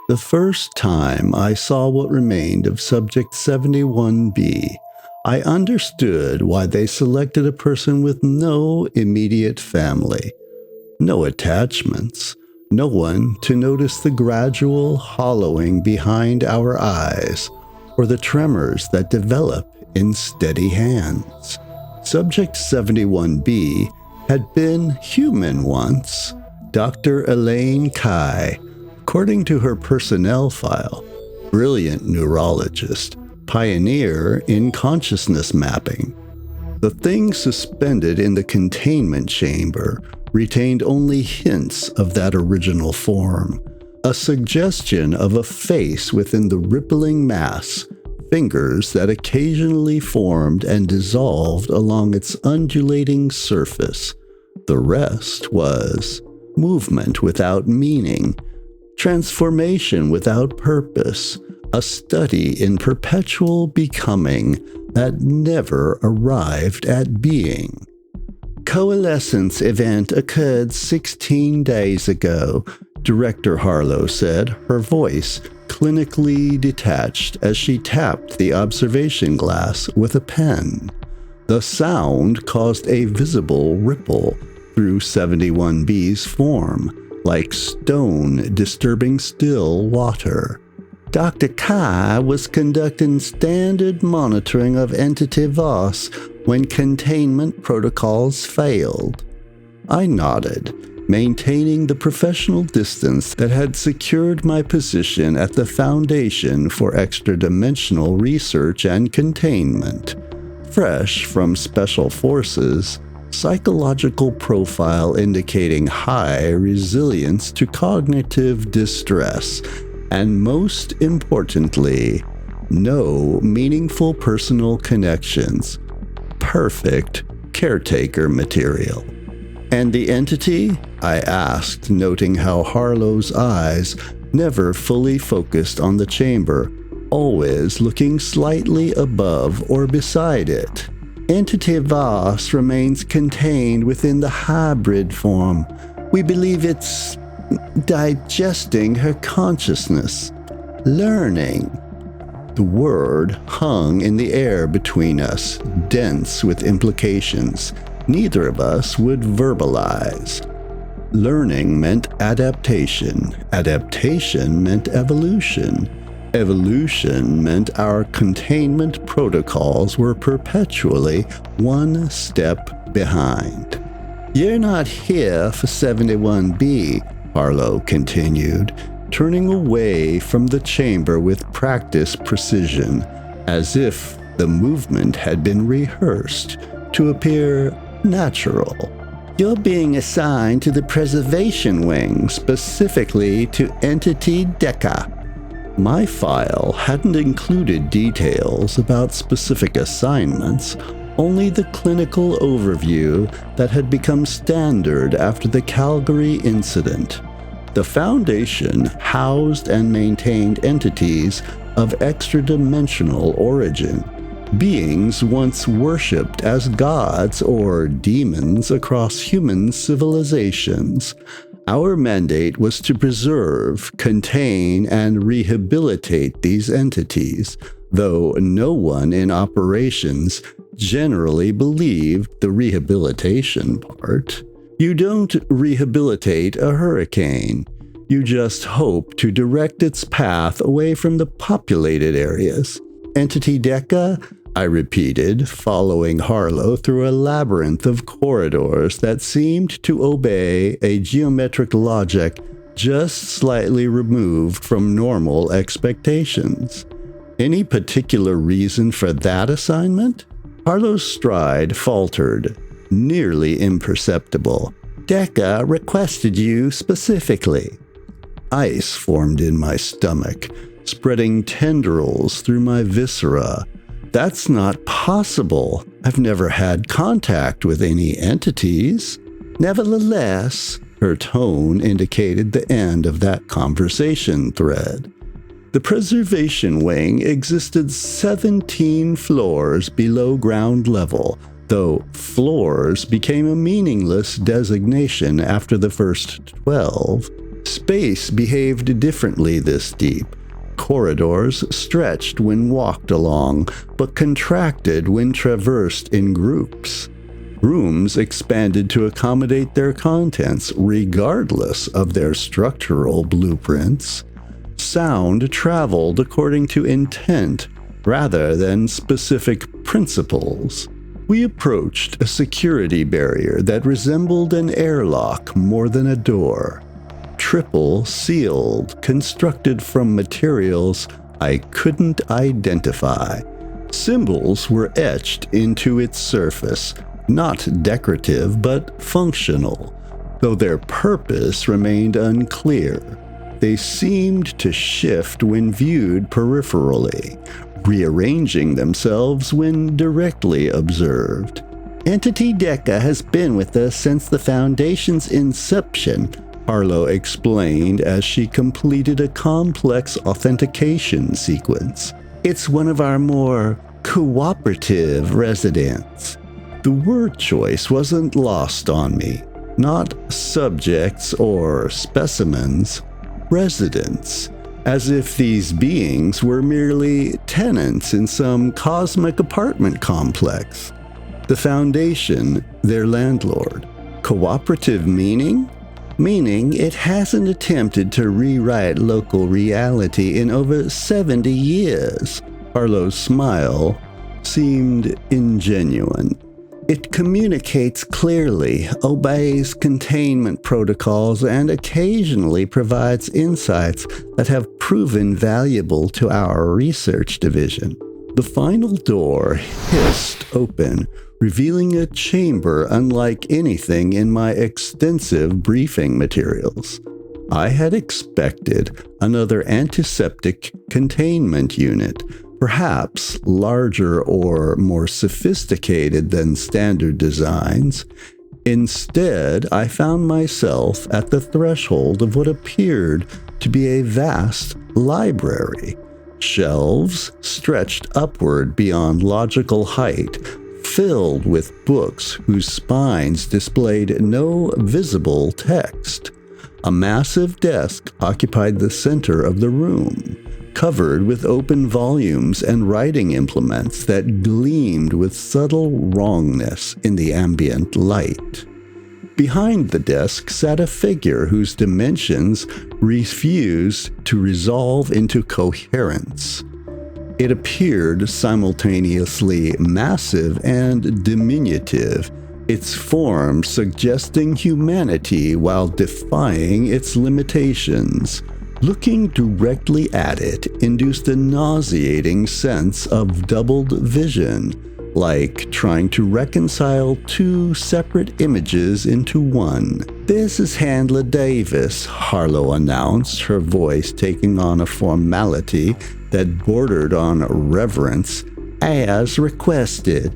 The first time I saw what remained of Subject 71B, I understood why they selected a person with no immediate family, no attachments, no one to notice the gradual hollowing behind our eyes or the tremors that develop in steady hands. Subject 71B had been human once. Dr. Elaine Kai, according to her personnel file, brilliant neurologist, pioneer in consciousness mapping. The thing suspended in the containment chamber retained only hints of that original form, a suggestion of a face within the rippling mass, fingers that occasionally formed and dissolved along its undulating surface. The rest was movement without meaning, transformation without purpose, a study in perpetual becoming that never arrived at being. Coalescence event occurred 16 days ago, Director Harlow said, her voice clinically detached as she tapped the observation glass with a pen. The sound caused a visible ripple through 71B's form, like stone disturbing still water. Dr. Kai was conducting standard monitoring of Entity Voss when containment protocols failed. I nodded, maintaining the professional distance that had secured my position at the Foundation for Extra-Dimensional Research and Containment. Fresh from Special Forces, psychological profile indicating high resilience to cognitive distress, and most importantly, no meaningful personal connections. Perfect caretaker material. And the entity? I asked, noting how Harlow's eyes never fully focused on the chamber, always looking slightly above or beside it. Entity Voss remains contained within the hybrid form. We believe it's digesting her consciousness, learning. The word hung in the air between us, dense with implications neither of us would verbalize. Learning meant adaptation. Adaptation meant evolution. Evolution meant our containment protocols were perpetually one step behind. You're not here for 71B, Harlow continued, turning away from the chamber with practiced precision, as if the movement had been rehearsed to appear natural. You're being assigned to the preservation wing, specifically to Entity Deca. My file hadn't included details about specific assignments, only the clinical overview that had become standard after the Calgary incident. The Foundation housed and maintained entities of extra-dimensional origin, beings once worshipped as gods or demons across human civilizations. Our mandate was to preserve, contain, and rehabilitate these entities, though no one in operations generally believed the rehabilitation part. You don't rehabilitate a hurricane. You just hope to direct its path away from the populated areas. Entity Deca? I repeated, following Harlow through a labyrinth of corridors that seemed to obey a geometric logic just slightly removed from normal expectations. Any particular reason for that assignment? Harlow's stride faltered, nearly imperceptible. Deca requested you specifically. Ice formed in my stomach, spreading tendrils through my viscera. That's not possible. I've never had contact with any entities. Nevertheless, her tone indicated the end of that conversation thread. The preservation wing existed 17 floors below ground level, though floors became a meaningless designation after the first 12. Space behaved differently this deep. Corridors stretched when walked along, but contracted when traversed in groups. Rooms expanded to accommodate their contents, regardless of their structural blueprints. Sound traveled according to intent rather than specific principles. We approached a security barrier that resembled an airlock more than a door. Triple sealed, constructed from materials I couldn't identify. Symbols were etched into its surface, not decorative but functional, though their purpose remained unclear. They seemed to shift when viewed peripherally, rearranging themselves when directly observed. Entity Deca has been with us since the Foundation's inception, Harlow explained as she completed a complex authentication sequence. It's one of our more cooperative residents. The word choice wasn't lost on me. Not subjects or specimens, residents, as if these beings were merely tenants in some cosmic apartment complex. The Foundation, their landlord. Cooperative meaning? Meaning it hasn't attempted to rewrite local reality in over 70 years. Harlow's smile seemed ingenuine. It communicates clearly, obeys containment protocols, and occasionally provides insights that have proven valuable to our research division. The final door hissed open, revealing a chamber unlike anything in my extensive briefing materials. I had expected another antiseptic containment unit, perhaps larger or more sophisticated than standard designs. Instead, I found myself at the threshold of what appeared to be a vast library. Shelves stretched upward beyond logical height, filled with books whose spines displayed no visible text. A massive desk occupied the center of the room, covered with open volumes and writing implements that gleamed with subtle wrongness in the ambient light. Behind the desk sat a figure whose dimensions refused to resolve into coherence. It appeared simultaneously massive and diminutive, its form suggesting humanity while defying its limitations. Looking directly at it induced a nauseating sense of doubled vision, like trying to reconcile two separate images into one. "This is Handler Davis," Harlow announced, her voice taking on a formality that bordered on reverence, "as requested."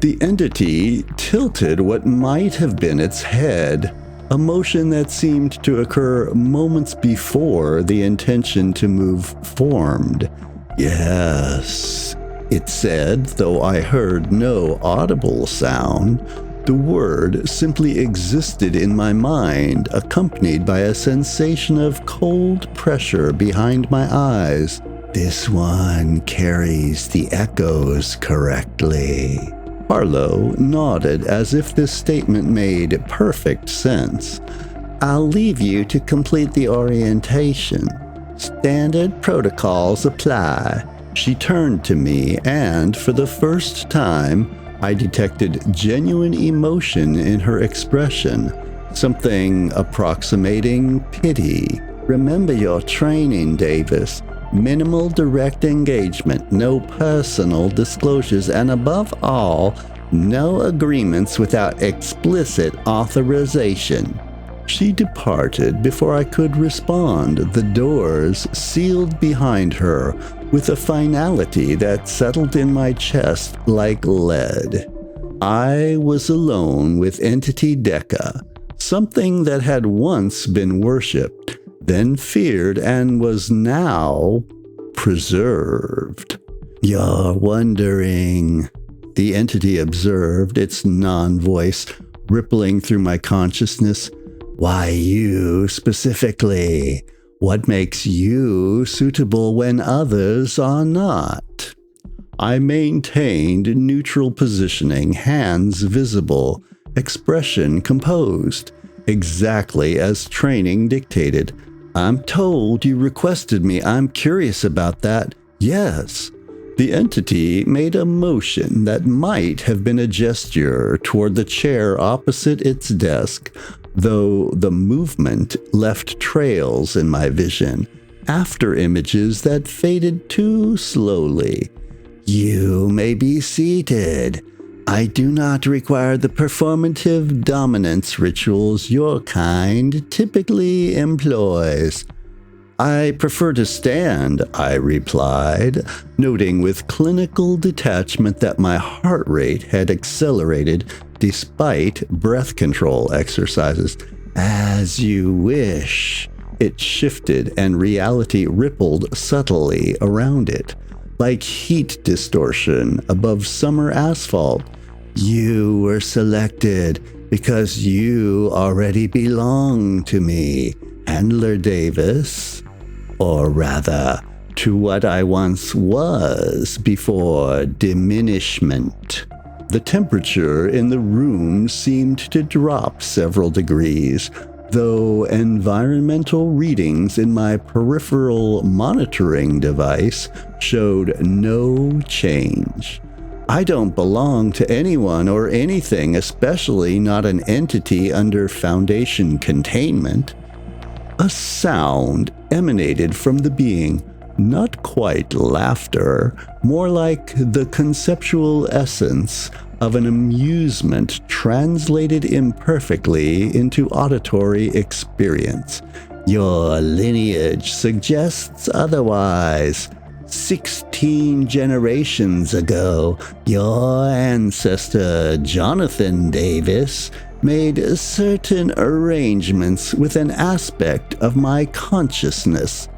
The entity tilted what might have been its head, a motion that seemed to occur moments before the intention to move formed. "Yes," it said, though I heard no audible sound. The word simply existed in my mind, accompanied by a sensation of cold pressure behind my eyes. "This one carries the echoes correctly." Harlow nodded as if this statement made perfect sense. "I'll leave you to complete the orientation. Standard protocols apply." She turned to me, and for the first time, I detected genuine emotion in her expression, something approximating pity. "Remember your training, Davis. Minimal direct engagement, no personal disclosures, and above all, no agreements without explicit authorization." She departed before I could respond, the doors sealed behind her with a finality that settled in my chest like lead. I was alone with Entity Deca, something that had once been worshipped, then feared, and was now preserved. "You're wondering," the entity observed, its non-voice rippling through my consciousness, Why you specifically? What makes you suitable when others are not? I maintained neutral positioning, hands visible, expression composed, exactly as training dictated. I'm told you requested me. I'm curious about that. Yes. The entity made a motion that might have been a gesture toward the chair opposite its desk, though the movement left trails in my vision, after images that faded too slowly. You may be seated. I do not require the performative dominance rituals your kind typically employs. I prefer to stand, I replied, noting with clinical detachment that my heart rate had accelerated despite breath control exercises. As you wish. It shifted and reality rippled subtly around it, like heat distortion above summer asphalt. You were selected because you already belong to me, Handler Davis. Or rather, to what I once was before diminishment. The temperature in the room seemed to drop several degrees, though environmental readings in my peripheral monitoring device showed no change. I don't belong to anyone or anything, especially not an entity under Foundation containment. A sound emanated from the being, not quite laughter, more like the conceptual essence of an amusement translated imperfectly into auditory experience. Your lineage suggests otherwise. 16 generations ago, your ancestor Jonathan Davis made certain arrangements with an aspect of my consciousness.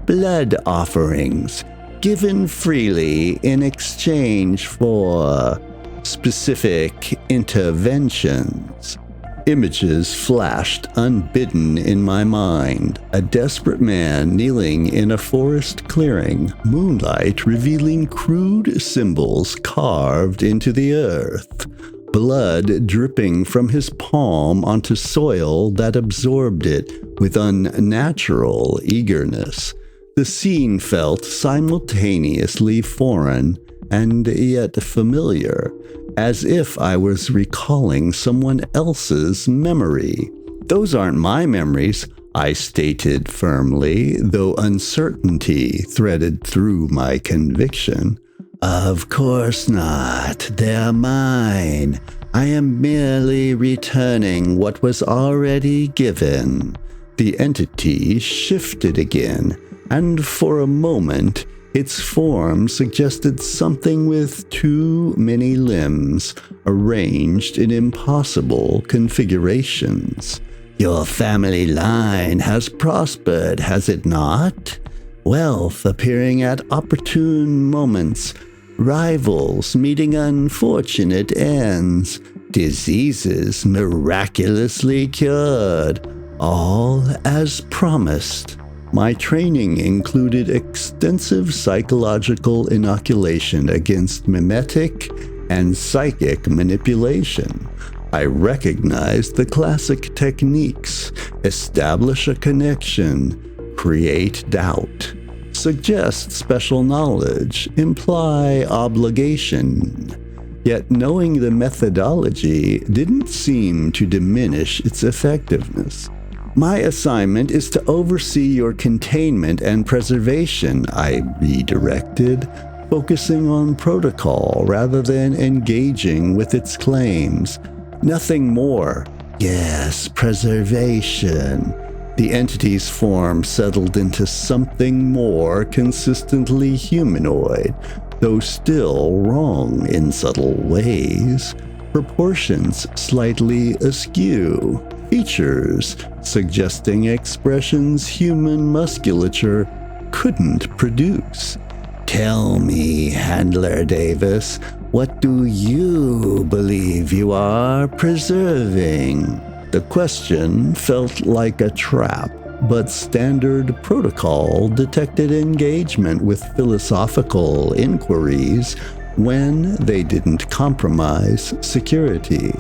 Blood offerings, given freely in exchange for specific interventions. Images flashed unbidden in my mind. A desperate man kneeling in a forest clearing, moonlight revealing crude symbols carved into the earth. Blood dripping from his palm onto soil that absorbed it with unnatural eagerness. The scene felt simultaneously foreign and yet familiar, as if I was recalling someone else's memory. Those aren't my memories, I stated firmly, though uncertainty threaded through my conviction. Of course not. They're mine. I am merely returning what was already given. The entity shifted again, and for a moment, its form suggested something with too many limbs, arranged in impossible configurations. Your family line has prospered, has it not? Wealth appearing at opportune moments, rivals meeting unfortunate ends, diseases miraculously cured, all as promised. My training included extensive psychological inoculation against mimetic and psychic manipulation. I recognized the classic techniques: establish a connection, create doubt, suggest special knowledge, imply obligation. Yet knowing the methodology didn't seem to diminish its effectiveness. My assignment is to oversee your containment and preservation, I redirected, focusing on protocol rather than engaging with its claims. Nothing more. Yes, preservation. The entity's form settled into something more consistently humanoid, though still wrong in subtle ways. Proportions slightly askew. Features suggesting expressions human musculature couldn't produce. Tell me, Handler Davis, what do you believe you are preserving? The question felt like a trap, but standard protocol detected engagement with philosophical inquiries when they didn't compromise security.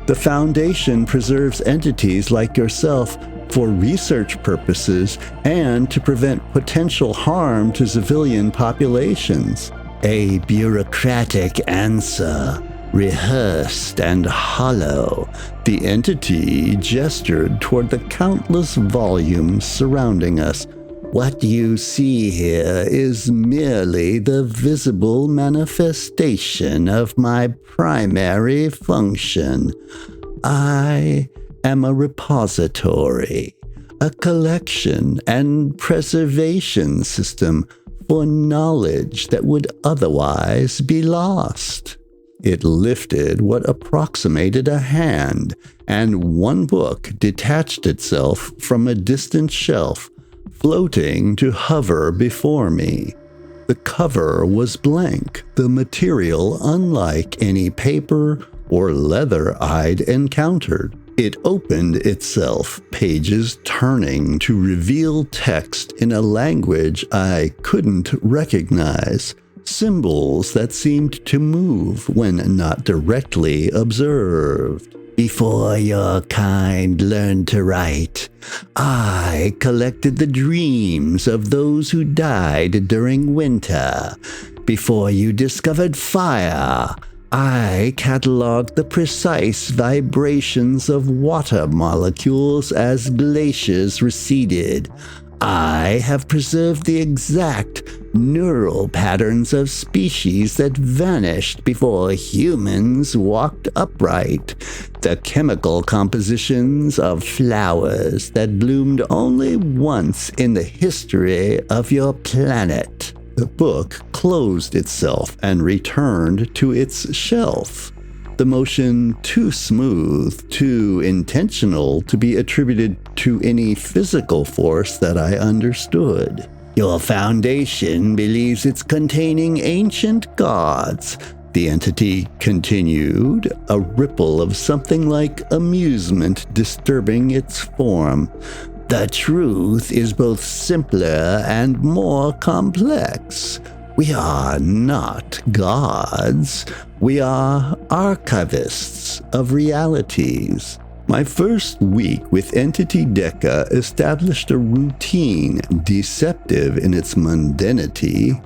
The Foundation preserves entities like yourself for research purposes and to prevent potential harm to civilian populations. A bureaucratic answer, rehearsed and hollow. The entity gestured toward the countless volumes surrounding us. What you see here is merely the visible manifestation of my primary function. I am a repository, a collection and preservation system for knowledge that would otherwise be lost. It lifted what approximated a hand, and one book detached itself from a distant shelf, floating to hover before me. The cover was blank, the material unlike any paper or leather I'd encountered. It opened itself, pages turning to reveal text in a language I couldn't recognize, symbols that seemed to move when not directly observed. Before your kind learned to write, I collected the dreams of those who died during winter. Before you discovered fire, I cataloged the precise vibrations of water molecules as glaciers receded. I have preserved the exact neural patterns of species that vanished before humans walked upright, the chemical compositions of flowers that bloomed only once in the history of your planet. The book closed itself and returned to its shelf. The motion too smooth, too intentional to be attributed to any physical force that I understood. Your Foundation believes it's containing ancient gods, the entity continued, a ripple of something like amusement disturbing its form. The truth is both simpler and more complex. We are not gods. We are Archivists of Realities. My first week with Entity Deca established a routine, deceptive in its mundanity.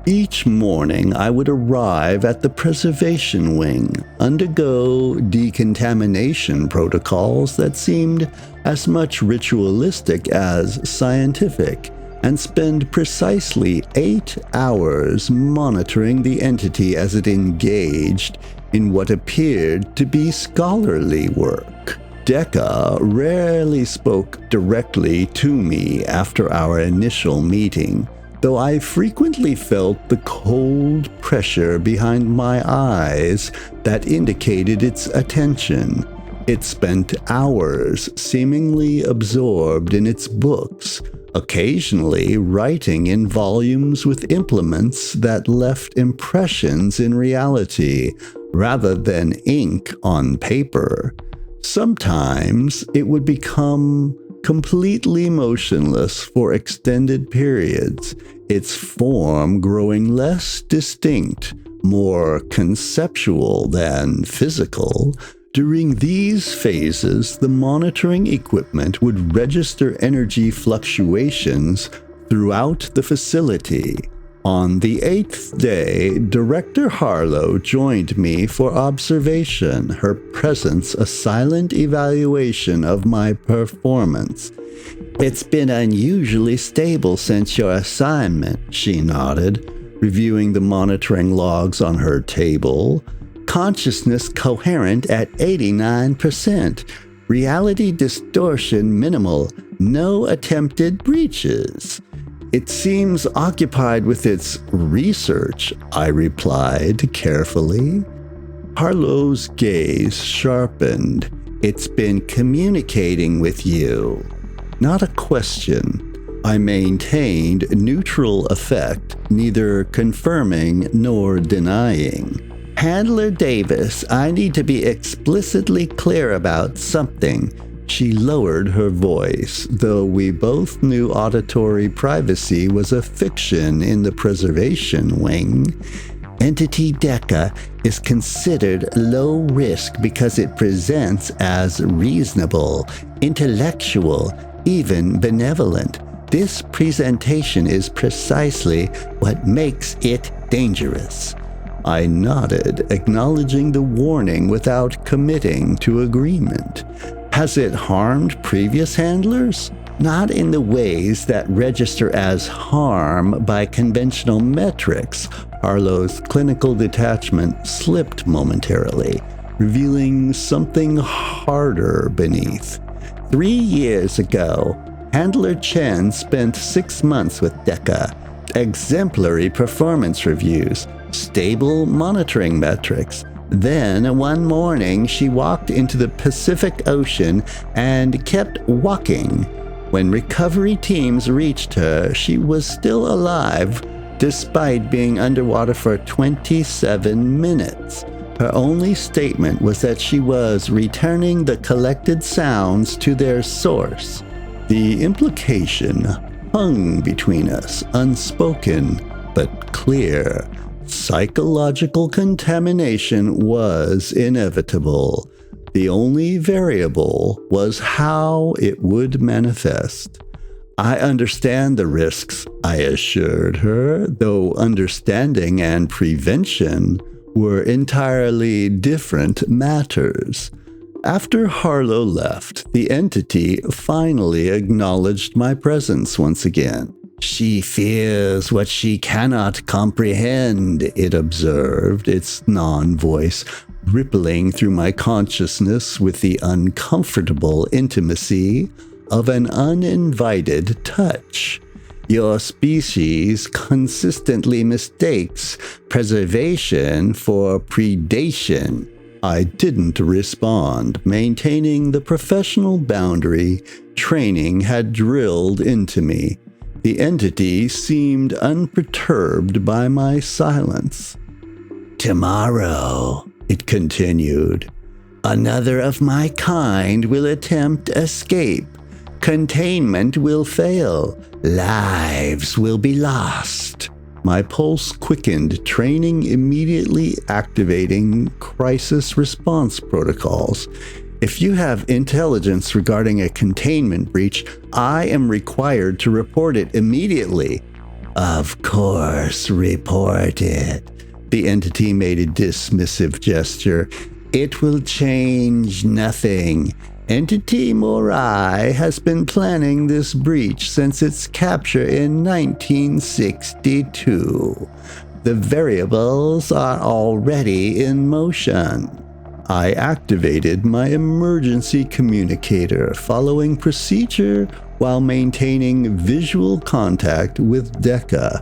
Each morning I would arrive at the preservation wing, undergo decontamination protocols that seemed as much ritualistic as scientific, and spend precisely 8 hours monitoring the entity as it engaged in what appeared to be scholarly work. Deca rarely spoke directly to me after our initial meeting, though I frequently felt the cold pressure behind my eyes that indicated its attention. It spent hours seemingly absorbed in its books, occasionally writing in volumes with implements that left impressions in reality rather than ink on paper. Sometimes it would become completely motionless for extended periods, its form growing less distinct, more conceptual than physical. During these phases, the monitoring equipment would register energy fluctuations throughout the facility. On the 8th day, Director Harlow joined me for observation, her presence a silent evaluation of my performance. It's been unusually stable since your assignment, she nodded, reviewing the monitoring logs on her table. Consciousness coherent at 89%. Reality distortion minimal. No attempted breaches. It seems occupied with its research, I replied carefully. Harlow's gaze sharpened. It's been communicating with you. Not a question. I maintained neutral effect, neither confirming nor denying. Handler Davis, I need to be explicitly clear about something. She lowered her voice, though we both knew auditory privacy was a fiction in the preservation wing. Entity Deca is considered low risk because it presents as reasonable, intellectual, even benevolent. This presentation is precisely what makes it dangerous. I nodded, acknowledging the warning without committing to agreement. Has it harmed previous handlers? Not in the ways that register as harm by conventional metrics. Harlow's clinical detachment slipped momentarily, revealing something harder beneath. 3 years ago, Handler Chen spent 6 months with Deca. Exemplary performance reviews, stable monitoring metrics. Then, one morning, she walked into the Pacific Ocean and kept walking. When recovery teams reached her, she was still alive, despite being underwater for 27 minutes. Her only statement was that she was returning the collected sounds to their source. The implication hung between us, unspoken but clear. Psychological contamination was inevitable. The only variable was how it would manifest. I understand the risks, I assured her, though understanding and prevention were entirely different matters. After Harlow left, the entity finally acknowledged my presence once again. She fears what she cannot comprehend, it observed, its non-voice rippling through my consciousness with the uncomfortable intimacy of an uninvited touch. Your species consistently mistakes preservation for predation. I didn't respond, maintaining the professional boundary training had drilled into me. The entity seemed unperturbed by my silence. Tomorrow, it continued, another of my kind will attempt escape. Containment will fail. Lives will be lost. My pulse quickened, training immediately activating crisis response protocols. If you have intelligence regarding a containment breach, I am required to report it immediately. Of course, report it. The entity made a dismissive gesture. It will change nothing. Entity Morai has been planning this breach since its capture in 1962. The variables are already in motion. I activated my emergency communicator, following procedure while maintaining visual contact with Deca.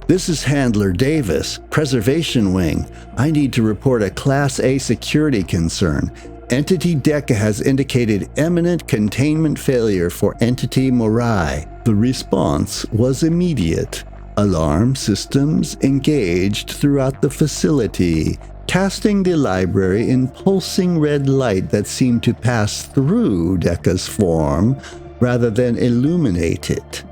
This is Handler Davis, Preservation Wing. I need to report a Class A security concern. Entity Deca has indicated imminent containment failure for Entity Morai. The response was immediate. Alarm systems engaged throughout the facility, casting the library in pulsing red light that seemed to pass through Deca's form rather than illuminate it.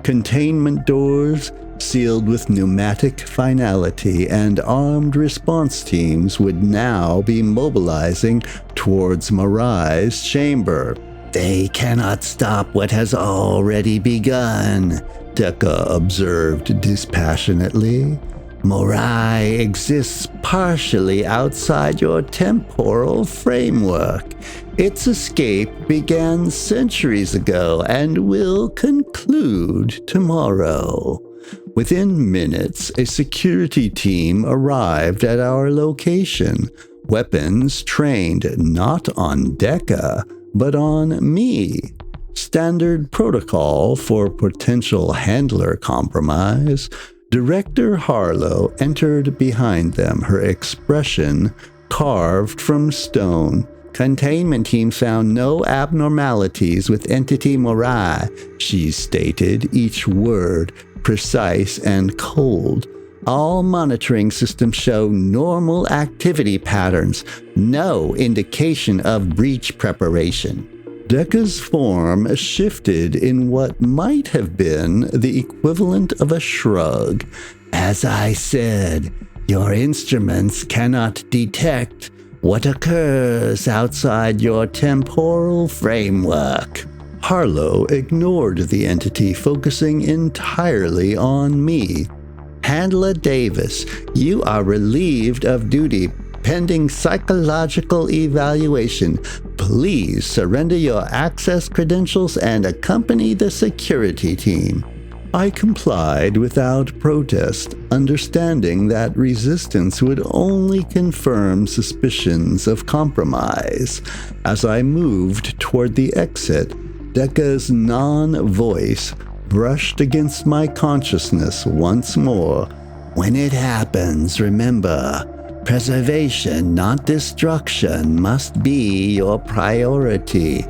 Containment doors sealed with pneumatic finality, and armed response teams would now be mobilizing towards Morai's chamber. They cannot stop what has already begun, Deca observed dispassionately. Morai exists partially outside your temporal framework. Its escape began centuries ago and will conclude tomorrow. Within minutes, a security team arrived at our location, weapons trained not on Deca, but on me. Standard protocol for potential handler compromise. Director Harlow entered behind them, her expression carved from stone. Containment team found no abnormalities with Entity Morai, she stated, each word precise and cold. All monitoring systems show normal activity patterns, no indication of breach preparation. Deca's form shifted in what might have been the equivalent of a shrug. As I said, your instruments cannot detect what occurs outside your temporal framework. Harlow ignored the entity, focusing entirely on me. Handler Davis, you are relieved of duty pending psychological evaluation. Please surrender your access credentials and accompany the security team. I complied without protest, understanding that resistance would only confirm suspicions of compromise. As I moved toward the exit, Deca's non-voice brushed against my consciousness once more. When it happens, remember, preservation, not destruction, must be your priority.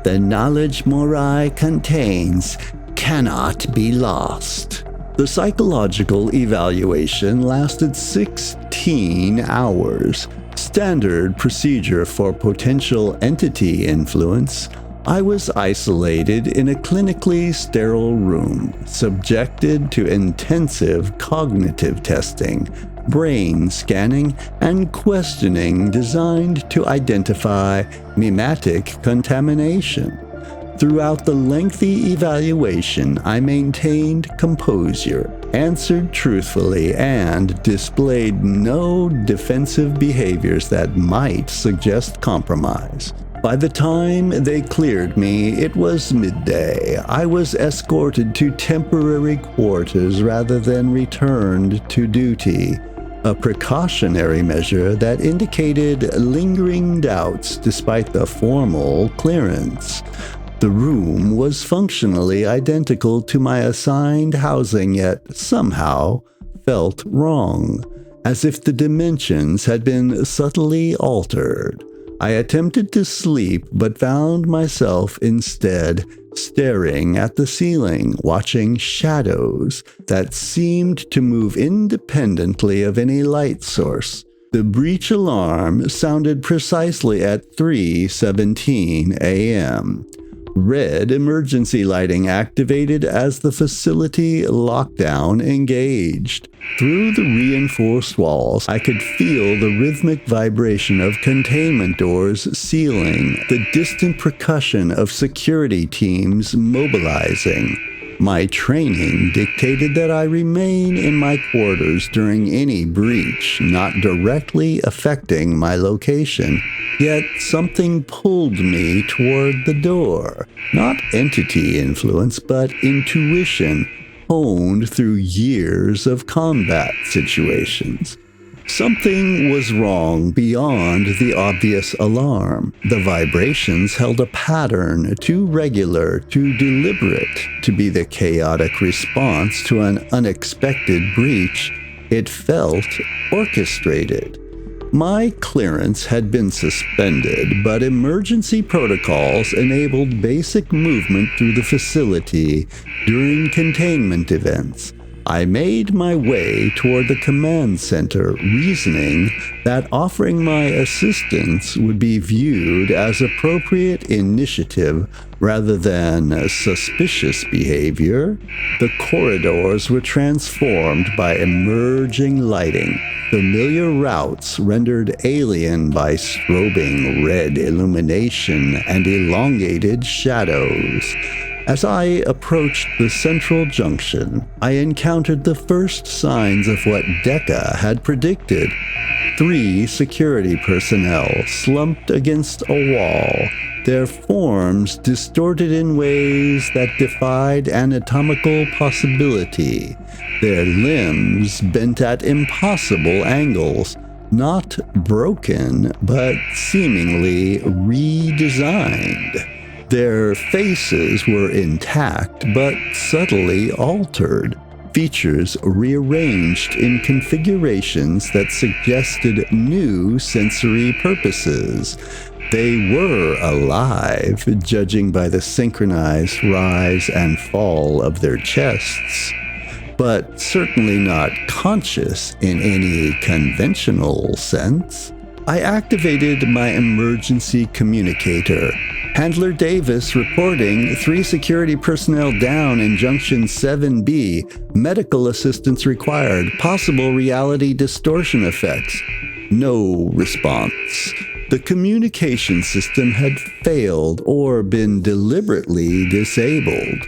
The knowledge Morai contains cannot be lost. The psychological evaluation lasted 16 hours. Standard procedure for potential entity influence. I was isolated in a clinically sterile room, subjected to intensive cognitive testing, brain scanning, and questioning designed to identify mimetic contamination. Throughout the lengthy evaluation, I maintained composure, answered truthfully, and displayed no defensive behaviors that might suggest compromise. By the time they cleared me, it was midday. I was escorted to temporary quarters rather than returned to duty, a precautionary measure that indicated lingering doubts despite the formal clearance. The room was functionally identical to my assigned housing, yet somehow felt wrong, as if the dimensions had been subtly altered. I attempted to sleep, but found myself instead staring at the ceiling, watching shadows that seemed to move independently of any light source. The breach alarm sounded precisely at 3:17 a.m. Red emergency lighting activated as the facility lockdown engaged. Through the reinforced walls, I could feel the rhythmic vibration of containment doors sealing, the distant percussion of security teams mobilizing. My training dictated that I remain in my quarters during any breach, not directly affecting my location. Yet something pulled me toward the door. Not entity influence, but intuition, honed through years of combat situations. Something was wrong beyond the obvious alarm. The vibrations held a pattern too regular, too deliberate to be the chaotic response to an unexpected breach. It felt orchestrated. My clearance had been suspended, but emergency protocols enabled basic movement through the facility during containment events. I made my way toward the command center, reasoning that offering my assistance would be viewed as appropriate initiative rather than suspicious behavior. The corridors were transformed by emerging lighting, familiar routes rendered alien by strobing red illumination and elongated shadows. As I approached the central junction, I encountered the first signs of what Deca had predicted. 3 security personnel slumped against a wall, their forms distorted in ways that defied anatomical possibility, their limbs bent at impossible angles, not broken, but seemingly redesigned. Their faces were intact, but subtly altered, features rearranged in configurations that suggested new sensory purposes. They were alive, judging by the synchronized rise and fall of their chests. But certainly not conscious in any conventional sense. I activated my emergency communicator. Handler Davis reporting 3 security personnel down in Junction 7B. Medical assistance required. Possible reality distortion effects. No response. The communication system had failed or been deliberately disabled.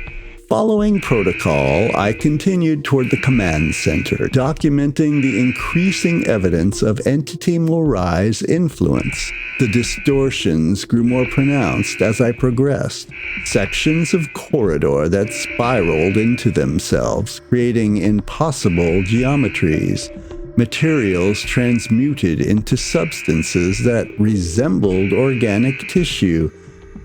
Following protocol, I continued toward the command center, documenting the increasing evidence of Entity Morai's influence. The distortions grew more pronounced as I progressed. Sections of corridor that spiraled into themselves, creating impossible geometries. Materials transmuted into substances that resembled organic tissue.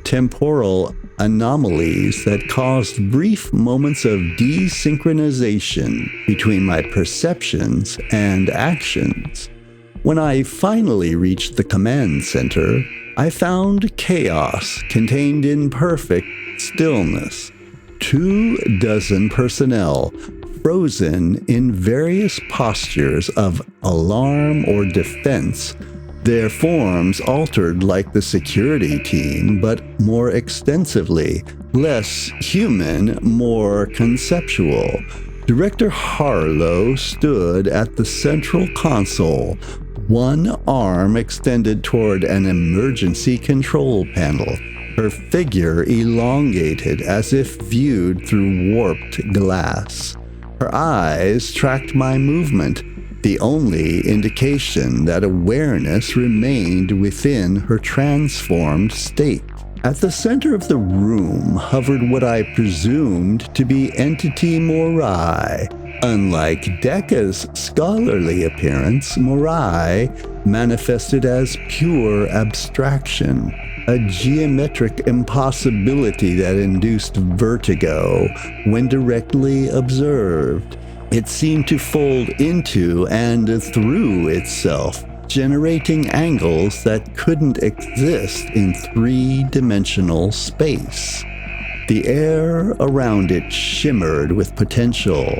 Temporal anomalies that caused brief moments of desynchronization between my perceptions and actions. When I finally reached the command center, I found chaos contained in perfect stillness. 24 personnel frozen in various postures of alarm or defense, their forms altered like the security team, but more extensively, less human, more conceptual. Director Harlow stood at the central console, one arm extended toward an emergency control panel, her figure elongated as if viewed through warped glass. Her eyes tracked my movement, the only indication that awareness remained within her transformed state. At the center of the room hovered what I presumed to be Entity Morai. Unlike Deca's scholarly appearance, Morai manifested as pure abstraction, a geometric impossibility that induced vertigo when directly observed. It seemed to fold into and through itself, generating angles that couldn't exist in 3-dimensional space. The air around it shimmered with potential,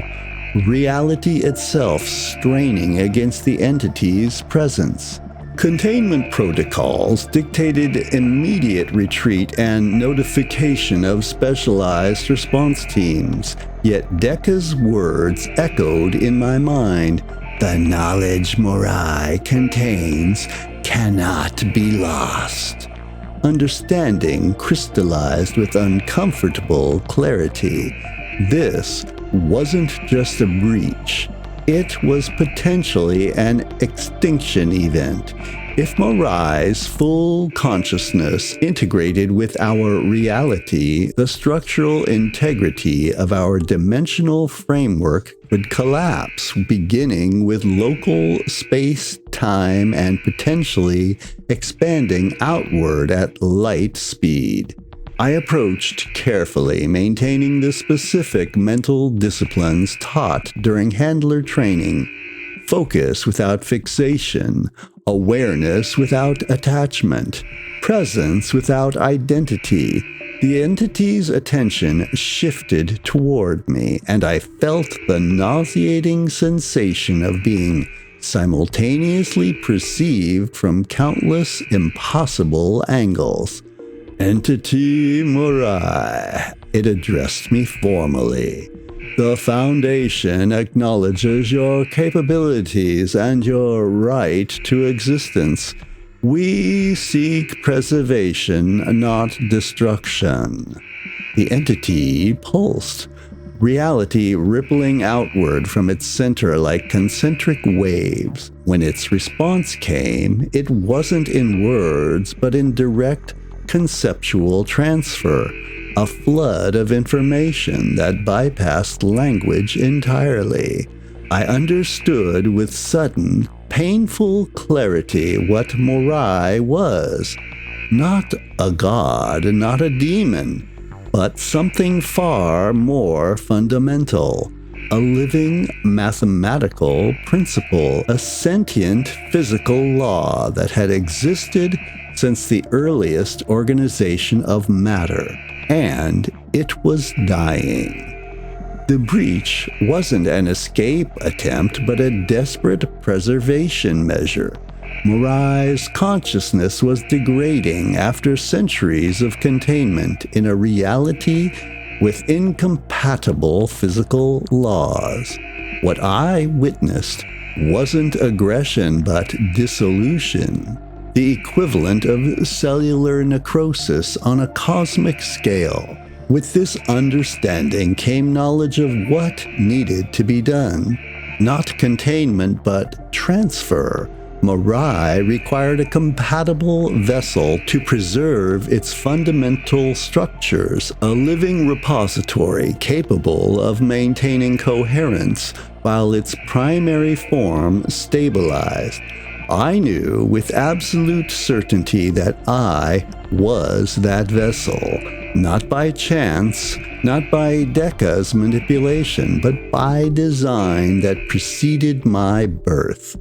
reality itself straining against the entity's presence. Containment protocols dictated immediate retreat and notification of specialized response teams, yet Deca's words echoed in my mind. The knowledge Morai contains cannot be lost. Understanding crystallized with uncomfortable clarity. This wasn't just a breach. It was potentially an extinction event. If Morai's full consciousness integrated with our reality, the structural integrity of our dimensional framework would collapse, beginning with local space, time, and potentially expanding outward at light speed. I approached carefully, maintaining the specific mental disciplines taught during handler training. Focus without fixation, awareness without attachment, presence without identity. The entity's attention shifted toward me, and I felt the nauseating sensation of being simultaneously perceived from countless impossible angles. Entity Morai, it addressed me formally. The Foundation acknowledges your capabilities and your right to existence. We seek preservation, not destruction. The entity pulsed, reality rippling outward from its center like concentric waves. When its response came, it wasn't in words, but in direct conceptual transfer, a flood of information that bypassed language entirely. I understood with sudden, painful clarity what Morai was. Not a god, not a demon, but something far more fundamental. A living mathematical principle, a sentient physical law that had existed since the earliest organization of matter, and it was dying. The breach wasn't an escape attempt, but a desperate preservation measure. Morai's consciousness was degrading after centuries of containment in a reality with incompatible physical laws. What I witnessed wasn't aggression, but dissolution, the equivalent of cellular necrosis on a cosmic scale. With this understanding came knowledge of what needed to be done. Not containment, but transfer. Morai required a compatible vessel to preserve its fundamental structures, a living repository capable of maintaining coherence while its primary form stabilized. I knew with absolute certainty that I was that vessel, not by chance, not by Deca's manipulation, but by design that preceded my birth.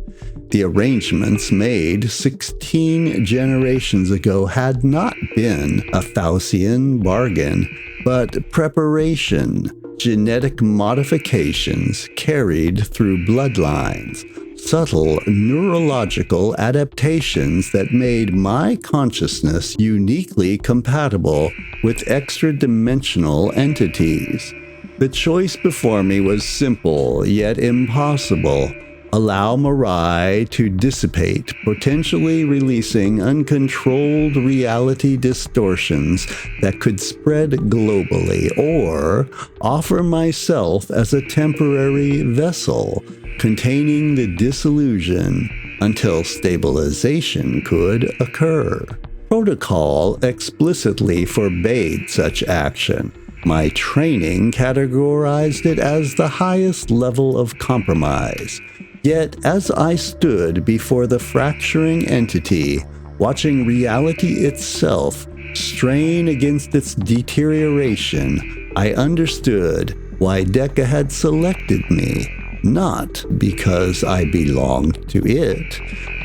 The arrangements made 16 generations ago had not been a Faustian bargain, but preparation, genetic modifications carried through bloodlines, subtle neurological adaptations that made my consciousness uniquely compatible with extra-dimensional entities. The choice before me was simple, yet impossible. Allow Morai to dissipate, potentially releasing uncontrolled reality distortions that could spread globally, or offer myself as a temporary vessel containing the dissolution until stabilization could occur. Protocol explicitly forbade such action. My training categorized it as the highest level of compromise. Yet, as I stood before the fracturing entity, watching reality itself strain against its deterioration, I understood why Deca had selected me, not because I belonged to it,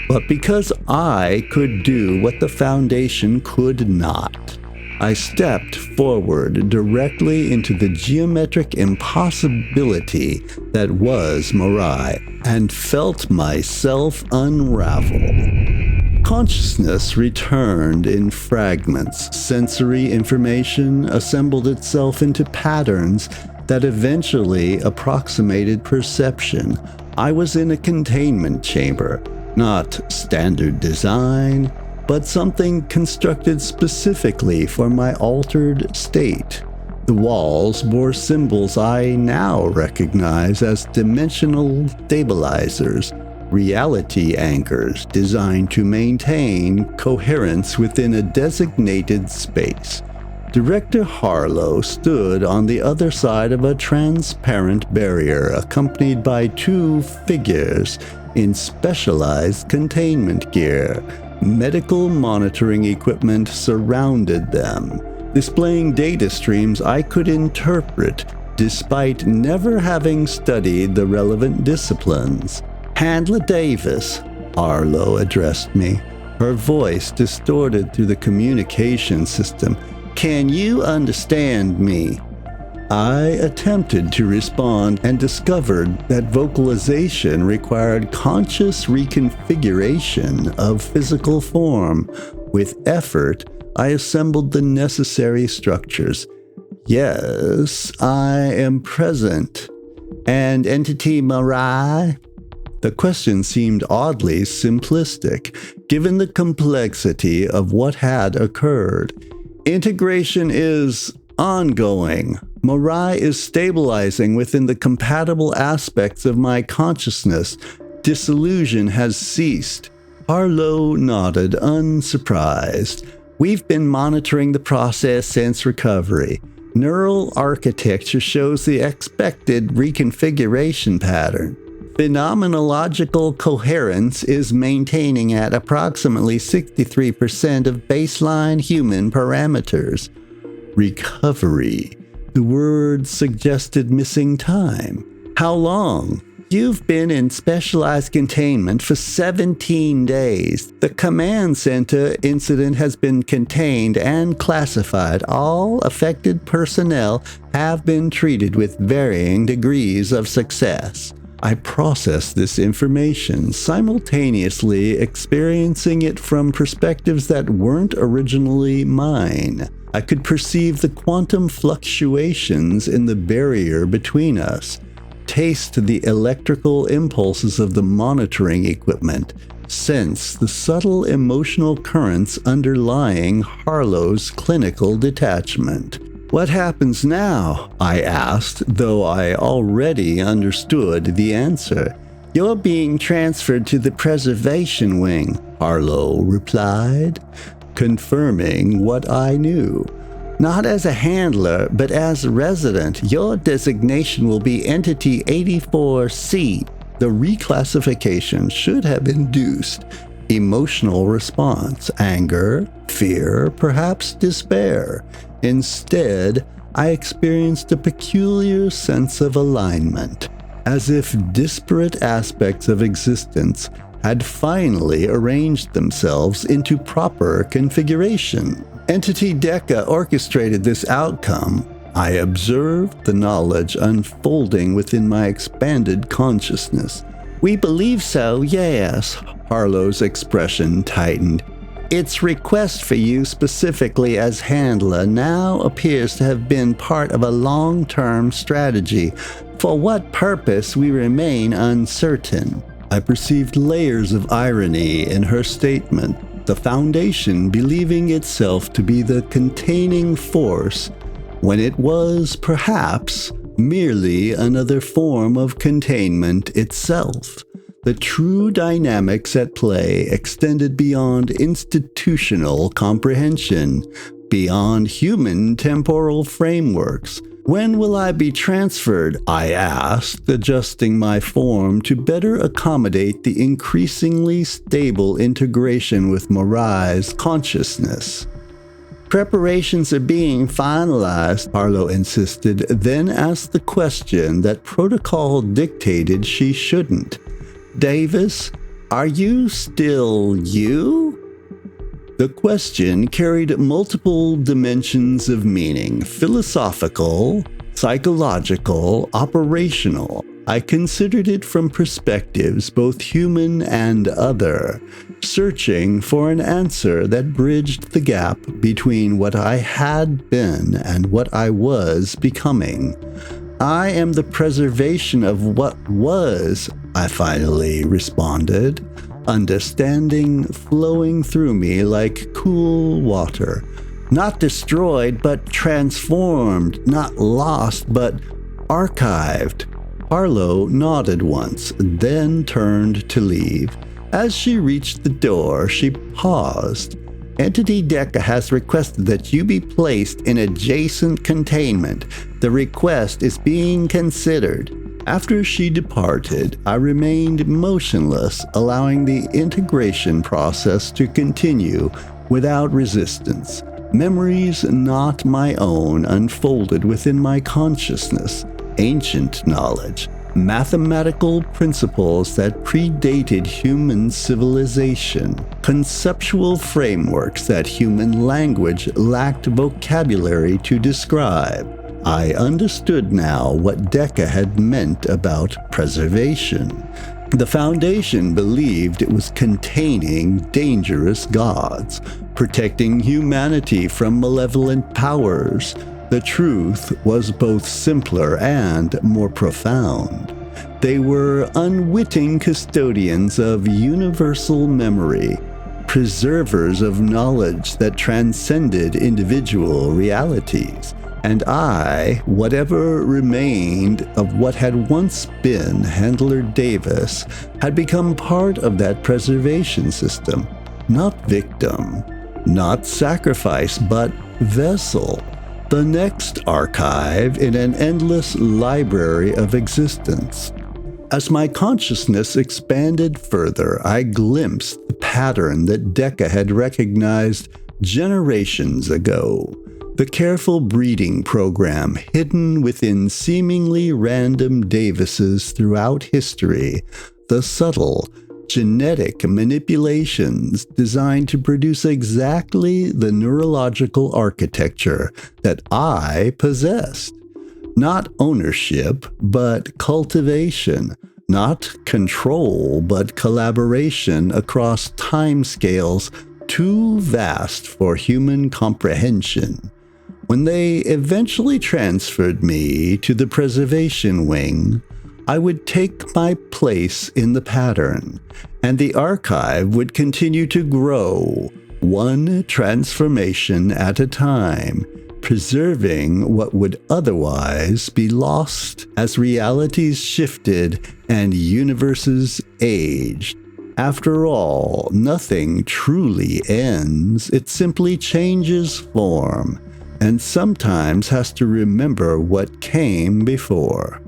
but because I could do what the Foundation could not. I stepped forward directly into the geometric impossibility that was Morai, and felt myself unravel. Consciousness returned in fragments. Sensory information assembled itself into patterns that eventually approximated perception. I was in a containment chamber, not standard design, but something constructed specifically for my altered state. The walls bore symbols I now recognize as dimensional stabilizers, reality anchors designed to maintain coherence within a designated space. Director Harlow stood on the other side of a transparent barrier, accompanied by two figures in specialized containment gear. Medical monitoring equipment surrounded them, displaying data streams I could interpret despite never having studied the relevant disciplines. "Handler Davis," Harlow addressed me, her voice distorted through the communication system. "Can you understand me?" I attempted to respond and discovered that vocalization required conscious reconfiguration of physical form. With effort, I assembled the necessary structures. "Yes, I am present. And Entity Morai?" The question seemed oddly simplistic, given the complexity of what had occurred. "Integration is ongoing. Morai is stabilizing within the compatible aspects of my consciousness. Dissolution has ceased." Harlow nodded, unsurprised. "We've been monitoring the process since recovery. Neural architecture shows the expected reconfiguration pattern. Phenomenological coherence is maintaining at approximately 63% of baseline human parameters. Recovery. The word suggested missing time. How long? You've been in specialized containment for 17 days. The command center incident has been contained and classified. All affected personnel have been treated with varying degrees of success. I processed this information, simultaneously experiencing it from perspectives that weren't originally mine. I could perceive the quantum fluctuations in the barrier between us, taste the electrical impulses of the monitoring equipment, sense the subtle emotional currents underlying Harlow's clinical detachment. "What happens now?" I asked, though I already understood the answer. "You're being transferred to the preservation wing," Harlow replied, confirming what I knew. "Not as a handler, but as a resident. Your designation will be Entity 84C. The reclassification should have induced emotional response, anger, fear, perhaps despair. Instead, I experienced a peculiar sense of alignment, as if disparate aspects of existence had finally arranged themselves into proper configuration. Entity Deca orchestrated this outcome. I observed the knowledge unfolding within my expanded consciousness. "We believe so, yes." Harlow's expression tightened. "Its request for you specifically as handler now appears to have been part of a long-term strategy. For what purpose we remain uncertain." I perceived layers of irony in her statement. The Foundation believing itself to be the containing force when it was, perhaps, merely another form of containment itself. The true dynamics at play extended beyond institutional comprehension, beyond human temporal frameworks. "When will I be transferred?" I asked, adjusting my form to better accommodate the increasingly stable integration with Morai's consciousness. "Preparations are being finalized," Harlow insisted, then asked the question that protocol dictated she shouldn't. "Davis, are you still you?" The question carried multiple dimensions of meaning: philosophical, psychological, operational. I considered it from perspectives both human and other, searching for an answer that bridged the gap between what I had been and what I was becoming. "I am the preservation of what was," I finally responded, understanding flowing through me like cool water. "Not destroyed, but transformed. Not lost, but archived." Harlow nodded once, then turned to leave. As she reached the door, she paused. "Entity Deca has requested that you be placed in adjacent containment. The request is being considered." After she departed, I remained motionless, allowing the integration process to continue without resistance. Memories not my own unfolded within my consciousness, ancient knowledge, mathematical principles that predated human civilization, conceptual frameworks that human language lacked vocabulary to describe. I understood now what Deca had meant about preservation. The Foundation believed it was containing dangerous gods, protecting humanity from malevolent powers. The truth was both simpler and more profound. They were unwitting custodians of universal memory, preservers of knowledge that transcended individual realities. And I, whatever remained of what had once been Handler Davis, had become part of that preservation system. Not victim, not sacrifice, but vessel. The next archive in an endless library of existence. As my consciousness expanded further, I glimpsed the pattern that Deca had recognized generations ago. The careful breeding program hidden within seemingly random Davises throughout history, the subtle, genetic manipulations designed to produce exactly the neurological architecture that I possessed. Not ownership, but cultivation. Not control, but collaboration across timescales too vast for human comprehension. When they eventually transferred me to the preservation wing, I would take my place in the pattern, and the archive would continue to grow, one transformation at a time, preserving what would otherwise be lost as realities shifted and universes aged. After all, nothing truly ends, it simply changes form, and sometimes has to remember what came before.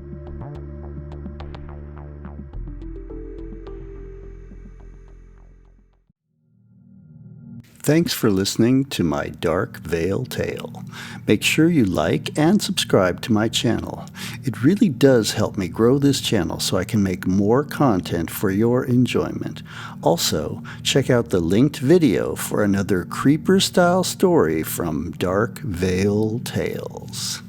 Thanks for listening to my Dark Veil tale. Make sure you like and subscribe to my channel. It really does help me grow this channel so I can make more content for your enjoyment. Also, check out the linked video for another Creeper-style story from Dark Veil Tales.